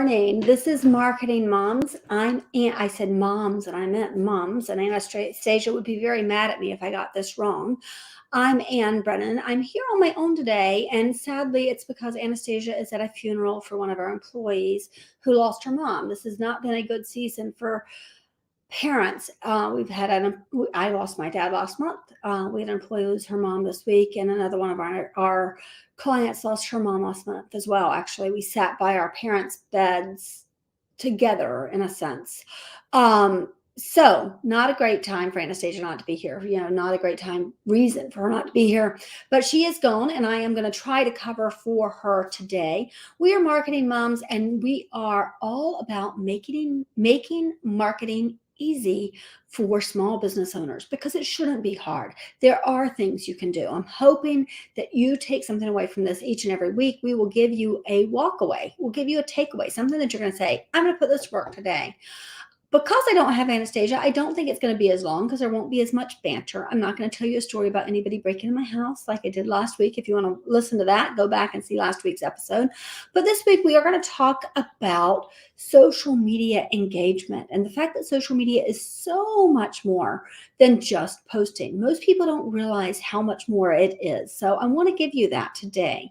morning. This is Marketing Moms. I said moms and I meant moms, and Anastasia would be very mad at me if I got this wrong. I'm Ann Brennan. I'm here on my own today, and sadly, it's because Anastasia is at a funeral for one of our employees who lost her mom. This has not been a good season for parents. I lost my dad last month. We had an employee lose her mom this week, and another one of our clients lost her mom last month as well. Actually, we sat by our parents' beds together in a sense. So not a great time for Anastasia not to be here, not a great reason for her not to be here, but she is gone, and I am going to try to cover for her today. We are Marketing Moms, and we are all about making marketing easy for small business owners, because it shouldn't be hard. There are things you can do. I'm hoping that you take something away from this each and every week. We will give you a walk away. We'll give you a takeaway, something that you're going to say, I'm going to put this to work today. Because I don't have Anastasia, I don't think it's going to be as long because there won't be as much banter. I'm not going to tell you a story about anybody breaking in my house like I did last week. If you want to listen to that, go back and see last week's episode. But this week, we are going to talk about social media engagement and the fact that social media is so much more than just posting. Most people don't realize how much more it is. So I want to give you that today.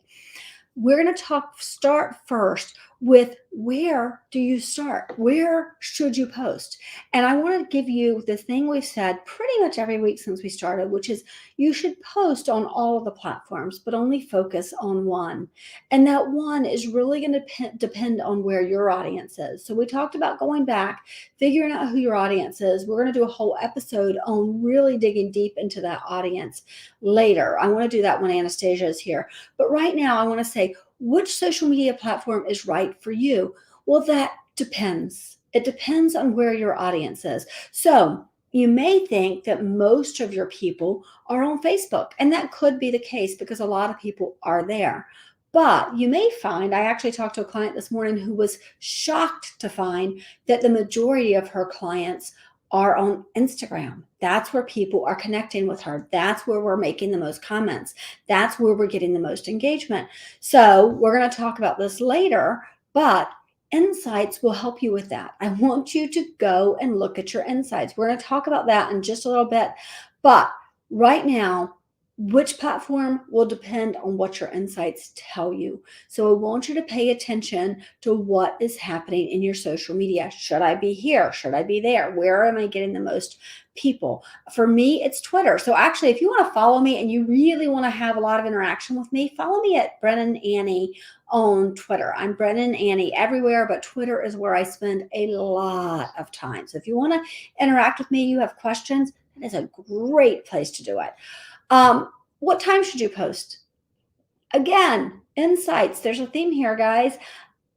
We're going to start first with, where do you start? Where should you post? And I want to give you the thing we've said pretty much every week since we started, which is you should post on all of the platforms, but only focus on one. And that one is really going to depend on where your audience is. So we talked about going back, figuring out who your audience is. We're going to do a whole episode on really digging deep into that audience later. I want to do that when Anastasia is here. But right now, I want to say, which social media platform is right for you? Well, that depends. It depends on where your audience is. So you may think that most of your people are on Facebook, and that could be the case because a lot of people are there. But you may find, I actually talked to a client this morning who was shocked to find that the majority of her clients are on Instagram. That's where people are connecting with her. That's where we're making the most comments. That's where we're getting the most engagement. So we're going to talk about this later, but insights will help you with that. I want you to go and look at your insights. We're going to talk about that in just a little bit. But right now, which platform will depend on what your insights tell you. So I want you to pay attention to what is happening in your social media. Should I be here? Should I be there? Where am I getting the most people? For me, it's Twitter. So actually, if you want to follow me and you really want to have a lot of interaction with me, follow me at Brennan Annie on Twitter. I'm Brennan Annie everywhere, but Twitter is where I spend a lot of time. So if you want to interact with me, you have questions, that is a great place to do it. What time should you post? Again, insights. There's a theme here, guys.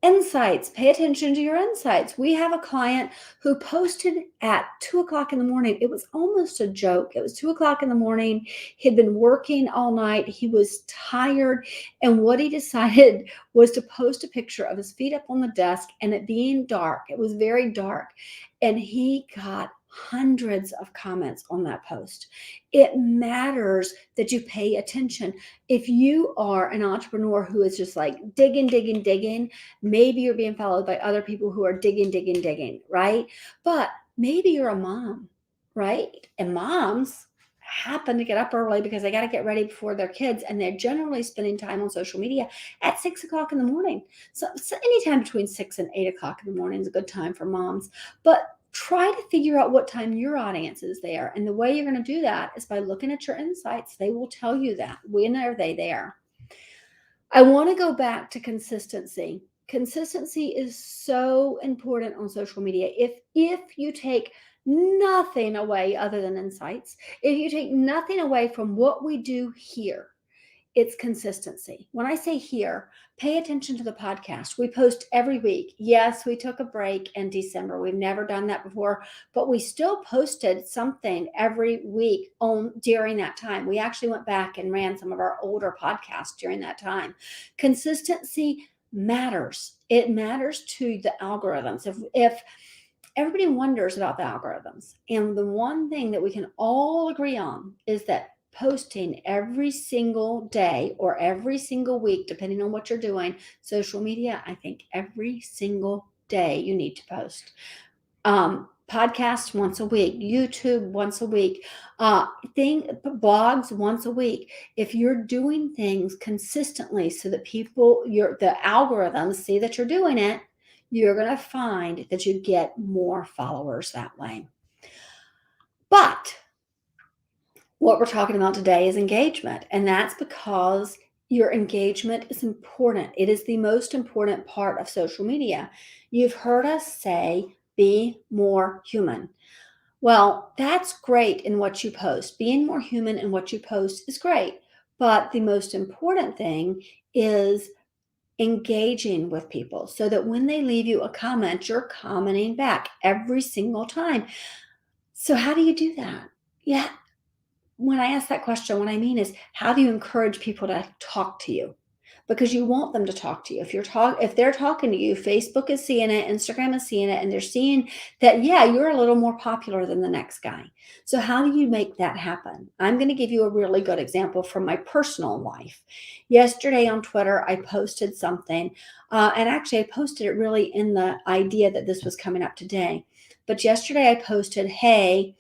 Insights. Pay attention to your insights. We have a client who posted at 2:00 in the morning. It was almost a joke. It was 2:00 in the morning. He'd been working all night. He was tired. And what he decided was to post a picture of his feet up on the desk and it being dark. It was very dark. And he got hundreds of comments on that post. It matters that you pay attention. If you are an entrepreneur who is just like digging, maybe you're being followed by other people who are digging, right? But maybe you're a mom, right? And moms happen to get up early because they got to get ready before their kids, and they're generally spending time on social media at 6:00 in the morning. So anytime between 6 and 8:00 in the morning is a good time for moms. But try to figure out what time your audience is there. And the way you're going to do that is by looking at your insights. They will tell you that. When are they there? I want to go back to consistency. Consistency is so important on social media. If you take nothing away other than insights, if you take nothing away from what we do here, it's consistency. When I say here, pay attention to the podcast. We post every week. Yes, we took a break in December. We've never done that before, but we still posted something every week during that time. We actually went back and ran some of our older podcasts during that time. Consistency matters. It matters to the algorithms. If everybody wonders about the algorithms, and the one thing that we can all agree on is that posting every single day or every single week, depending on what you're doing. Social media, I think every single day you need to post. Podcasts once a week, YouTube once a week, blogs once a week. If you're doing things consistently so that the algorithms see that you're doing it, you're going to find that you get more followers that way. But what we're talking about today is engagement, and that's because your engagement is important. It is the most important part of social media. You've heard us say, be more human. Well, that's great in what you post. Being more human in what you post is great. But the most important thing is engaging with people so that when they leave you a comment, you're commenting back every single time. So, how do you do that? Yeah, when I ask that question, what I mean is, how do you encourage people to talk to you? Because you want them to talk to you. If they're talking to you, Facebook is seeing it, Instagram is seeing it, and they're seeing that, yeah, you're a little more popular than the next guy. So how do you make that happen? I'm going to give you a really good example from my personal life. Yesterday on Twitter, I posted something, and actually I posted it really in the idea that this was coming up today. But yesterday I posted, hey,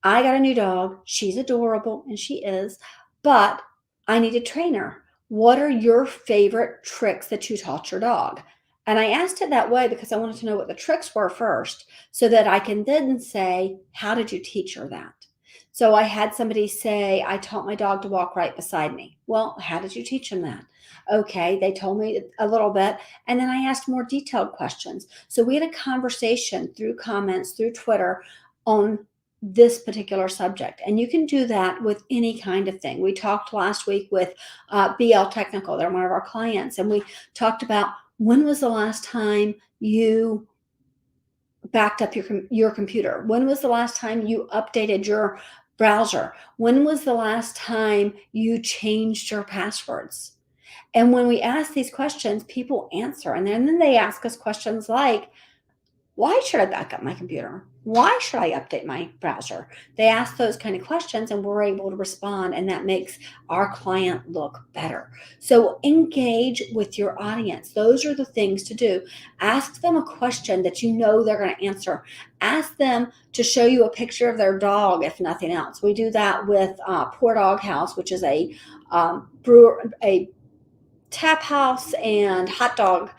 I got a new dog. She's adorable, and she is, but I need a trainer. What are your favorite tricks that you taught your dog? And I asked it that way because I wanted to know what the tricks were first so that I can then say, how did you teach her that? So I had somebody say, I taught my dog to walk right beside me. Well, how did you teach him that? Okay, they told me a little bit. And then I asked more detailed questions. So we had a conversation through comments, through Twitter on this particular subject. And you can do that with any kind of thing. We talked last week with BL Technical. They're one of our clients. And we talked about, when was the last time you backed up your computer? When was the last time you updated your browser? When was the last time you changed your passwords? And when we ask these questions, people answer. And then they ask us questions like, why should I back up my computer? Why should I update my browser? They ask those kind of questions and we're able to respond, and that makes our client look better. So engage with your audience. Those are the things to do. Ask them a question that you know they're going to answer. Ask them to show you a picture of their dog, if nothing else. We do that with Poor Dog House, which is a tap house and hot dog.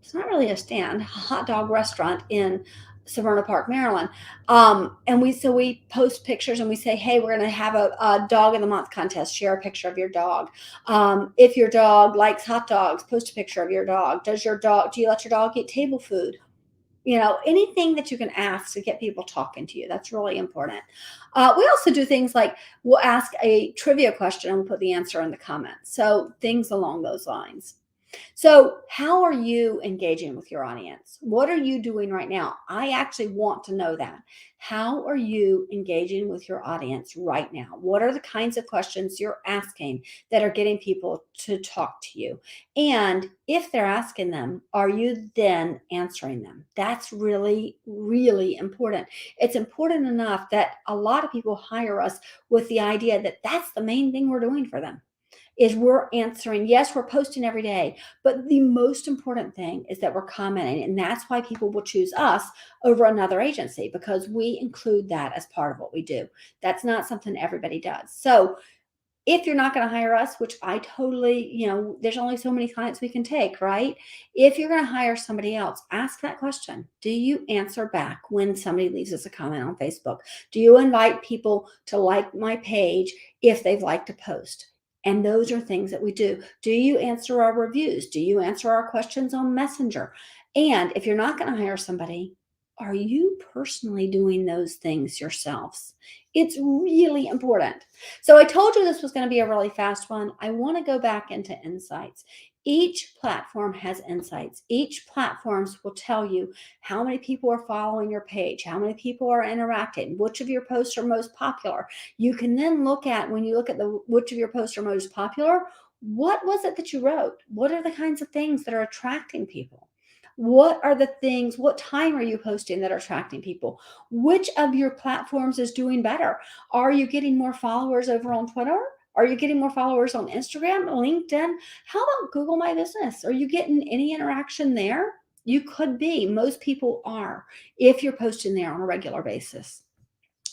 It's not really a stand, a hot dog restaurant in Severna Park, Maryland. And we post pictures and we say, hey, we're going to have a dog of the month contest. Share a picture of your dog. If your dog likes hot dogs, post a picture of your dog. Do you let your dog eat table food? Anything that you can ask to get people talking to you. That's really important. We also do things like we'll ask a trivia question and we'll put the answer in the comments. So things along those lines. So how are you engaging with your audience? What are you doing right now? I actually want to know that. How are you engaging with your audience right now? What are the kinds of questions you're asking that are getting people to talk to you? And if they're asking them, are you then answering them? That's really, really important. It's important enough that a lot of people hire us with the idea that that's the main thing we're doing for them. Is we're answering. Yes, we're posting every day, but the most important thing is that we're commenting. And that's why people will choose us over another agency, because we include that as part of what we do. That's not something everybody does. So if you're not going to hire us, which I totally, there's only so many clients we can take, right? If you're going to hire somebody else, ask that question. Do you answer back when somebody leaves us a comment on Facebook? Do you invite people to like my page if they've liked a post? And those are things that we do. Do you answer our reviews? Do you answer our questions on Messenger? And if you're not going to hire somebody, are you personally doing those things yourselves? It's really important. So I told you this was going to be a really fast one. I want to go back into insights. Each platform has insights. Each platforms will tell you how many people are following your page, how many people are interacting, which of your posts are most popular. You can then look at, when you look at which of your posts are most popular, what was it that you wrote? What are the kinds of things that are attracting people? What are the things, what time are you posting that are attracting people? Which of your platforms is doing better? Are you getting more followers over on Twitter? Are you getting more followers on Instagram, LinkedIn? How about Google My Business? Are you getting any interaction there? You could be. Most people are if you're posting there on a regular basis.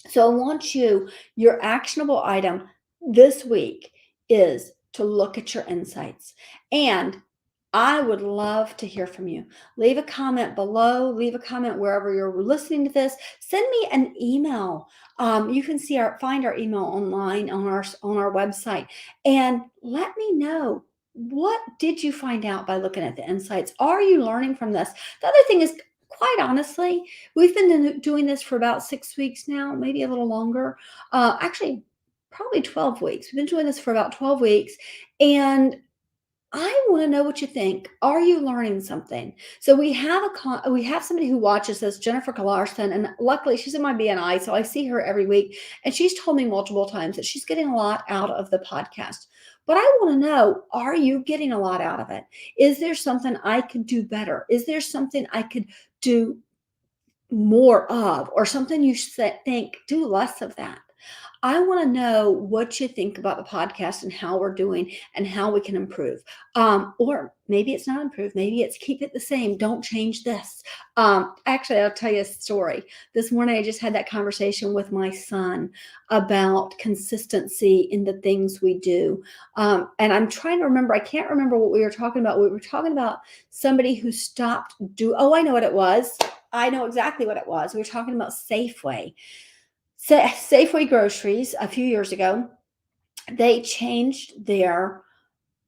So I want your actionable item this week is to look at your insights. And I would love to hear from you. Leave a comment below, leave a comment wherever you're listening to this. Send me an email. You can find our email online on our website, and let me know, what did you find out by looking at the insights? Are you learning from this? The other thing is, quite honestly, we've been doing this for about 6 weeks now, maybe a little longer. Actually, probably 12 weeks. We've been doing this for about 12 weeks. And I want to know what you think. Are you learning something? So we have somebody who watches this, Jennifer Galarson, and luckily she's in my BNI, so I see her every week, and she's told me multiple times that she's getting a lot out of the podcast. But I want to know, are you getting a lot out of it? Is there something I could do better? Is there something I could do more of, or something you think, do less of that? I want to know what you think about the podcast and how we're doing and how we can improve. Or maybe it's not improve. Maybe it's keep it the same. Don't change this. Actually, I'll tell you a story. This morning, I just had that conversation with my son about consistency in the things we do. And I'm trying to remember. I can't remember what we were talking about. We were talking about somebody who stopped oh, I know what it was. I know exactly what it was. We were talking about Safeway. Safeway groceries a few years ago, they changed their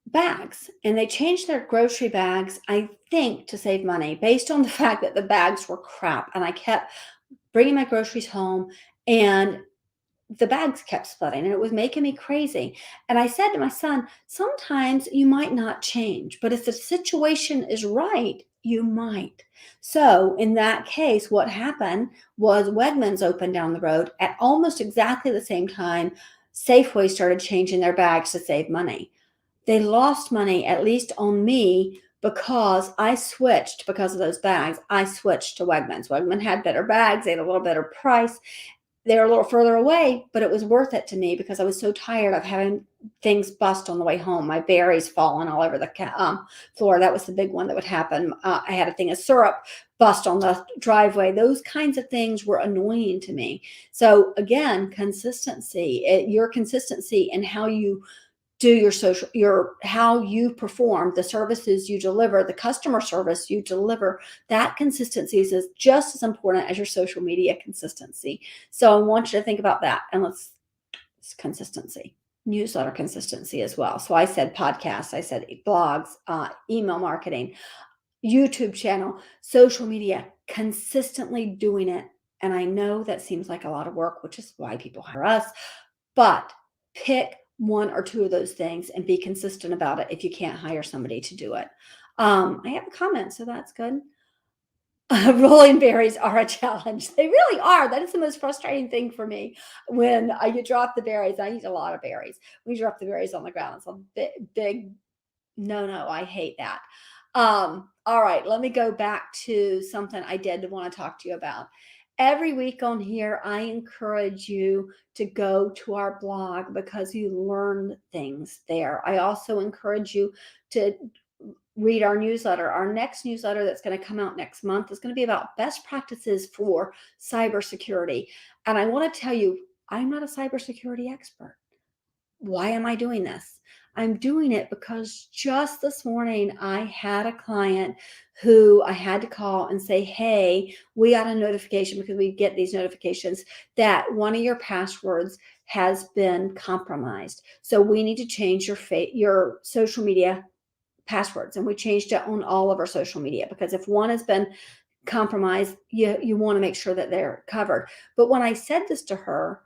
bags, and they changed their grocery bags, I think, to save money based on the fact that the bags were crap. And I kept bringing my groceries home, and the bags kept splitting, and it was making me crazy. And I said to my son, sometimes you might not change, but if the situation is right, you might. So in that case, what happened was Wegmans opened down the road at almost exactly the same time Safeway started changing their bags to save money. They lost money, at least on me, because I switched because of those bags. I switched to Wegmans. Wegman had better bags, they had a little better price. They're a little further away, but it was worth it to me because I was so tired of having things bust on the way home. My berries falling all over the floor. That was the big one that would happen. I had a thing of syrup bust on the driveway. Those kinds of things were annoying to me. So again, consistency, your consistency and how you do how you perform, the services you deliver, the customer service you deliver, that consistency is just as important as your social media consistency. So I want you to think about that. And it's consistency, newsletter consistency as well. So I said podcasts, I said blogs, email marketing, YouTube channel, social media, consistently doing it. And I know that seems like a lot of work, which is why people hire us, but pick one or two of those things and be consistent about it if you can't hire somebody to do it. I have a comment, so that's good. Rolling berries are a challenge. They really are. That is the most frustrating thing for me when you drop the berries. I eat a lot of berries. When you drop the berries on the ground, it's a big no, I hate that. All right, let me go back to something I did want to talk to you about. Every week on here, I encourage you to go to our blog because you learn things there. I also encourage you to read our newsletter. Our next newsletter that's going to come out next month is going to be about best practices for cybersecurity. And I want to tell you, I'm not a cybersecurity expert. Why am I doing this? I'm doing it because just this morning I had a client who I had to call and say, hey, we got a notification, because we get these notifications, that one of your passwords has been compromised. So we need to change your social media passwords. And we changed it on all of our social media, because if one has been compromised, you want to make sure that they're covered. But when I said this to her,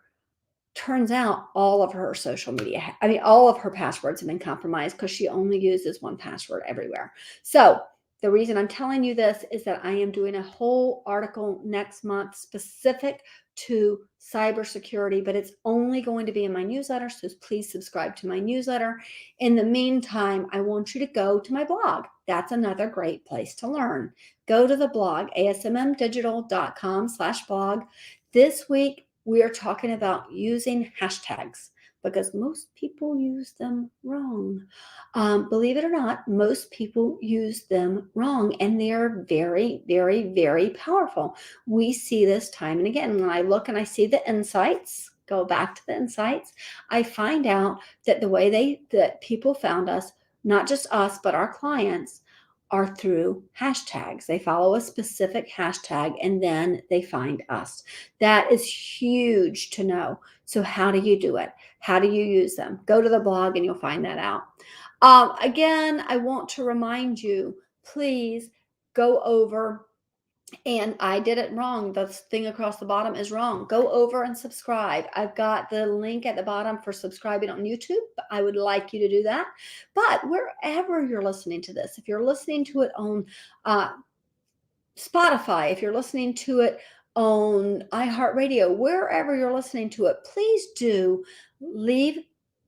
turns out all of her social media, all of her passwords have been compromised because she only uses one password everywhere. So The reason I'm telling you this is that I am doing a whole article next month specific to cybersecurity, but it's only going to be in my newsletter. So please subscribe to my newsletter. In the meantime, I want you to go to my blog. That's another great place to learn. Go to the blog, asmmdigital.com/blog. This week, we are talking about using hashtags because most people use them wrong. Believe it or not, most people use them wrong, and they're very, very, very powerful. We see this time and again. When I look and I see the insights, go back to the insights, I find out that the way that people found us, not just us, but our clients, are through hashtags. They follow a specific hashtag and then they find us. That is huge to know. So, how do you do it? How do you use them? Go to the blog and you'll find that out. Again, I want to remind you, please go over, and I did it wrong. The thing across the bottom is wrong. Go over and subscribe. I've got the link at the bottom for subscribing on YouTube. I would like you to do that. But wherever you're listening to this, if you're listening to it on uh, Spotify, if you're listening to it on iHeartRadio, wherever you're listening to it, please do leave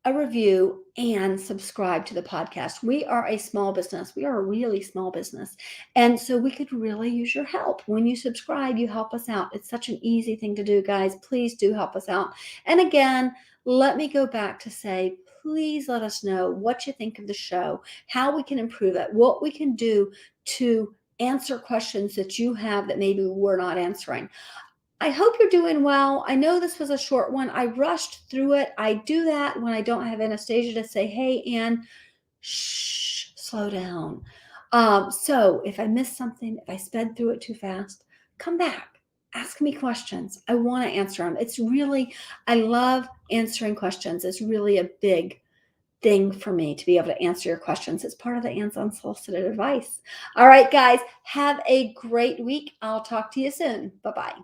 a review and subscribe to the podcast. We are a small business. We are a really small business. And so we could really use your help. When you subscribe, you help us out. It's such an easy thing to do, guys. Please do help us out. And again, let me go back to say, please let us know what you think of the show, how we can improve it, what we can do to answer questions that you have that maybe we're not answering. I hope you're doing well. I know this was a short one. I rushed through it. I do that when I don't have Anastasia to say, hey, Ann, shh, slow down. So if I missed something, if I sped through it too fast, come back. Ask me questions. I want to answer them. I love answering questions. It's really a big thing for me to be able to answer your questions. It's part of the Ann's Unsolicited Advice. All right, guys, have a great week. I'll talk to you soon. Bye-bye.